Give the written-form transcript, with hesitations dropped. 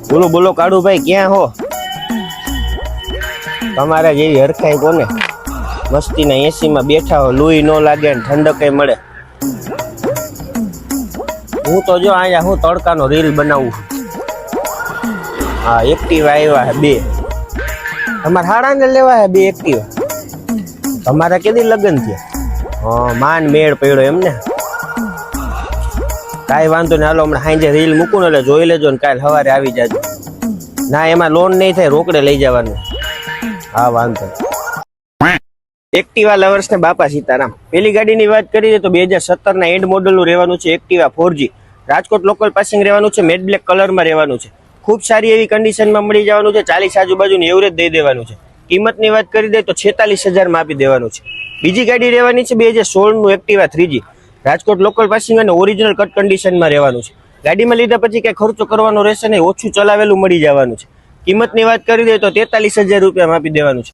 બોલો બોલો કાળુભાઈ, ક્યાં હો? તમારા જેવી હરખાઈ કોને? મસ્તીના એસી માં બેઠા હો, લુઈ ન લાગે ને ઠંડક મળે. હું તો જો અહીંયા હું તડકાનો રીલ બનાવું. હા, એક્ટિવા આવ્યા હે 2. તમારે હાડાને લેવા હે 2 એક્ટિવા? તમારા કેદી લગ્ન થયા? હા, માન મેળ પડ્યો એમ ને. કાંઈ વાંધો નહીં, હાલો હમણાં સાંજે રીલ મૂકું ને એટલે જોઈ લેજો ને કાલે સવારે આવી જાજો. ના, એમાં લોન નહીં થાય, રોકડે લઈ જવાનું. હા, વાંધો. એક્ટિવા લવર્સ ને બાપા સીતારામ. પેલી ગાડીની વાત કરીએ તો 2017 ના એન્ડ મોડલનું રહેવાનું છે. Activa 4G Rajkot local passing રહેવાનું છે. મેટ બ્લેક કલરમાં રહેવાનું છે. ખૂબ સારી એવી કન્ડિશનમાં મળી જવાનું છે. 40 આજુબાજુની એવરેજ દઈ દેવાનું છે. કિંમતની વાત કરી દે તો 46,000 માં આપી દેવાનું છે. બીજી ગાડી રહેવાની છે 2016 નું Activa 3G Rajkot local passing અને ઓરિજિનલ કટ કન્ડિશનમાં રહેવાનું છે. ગાડીમાં લીધા પછી કઈ ખર્ચો કરવાનો રહેશે નહીં, ઓછું ચલાવેલું મળી જવાનું છે. કિંમતની વાત કરી દે તો 43,000 રૂપિયામાં આપી દેવાનું છે.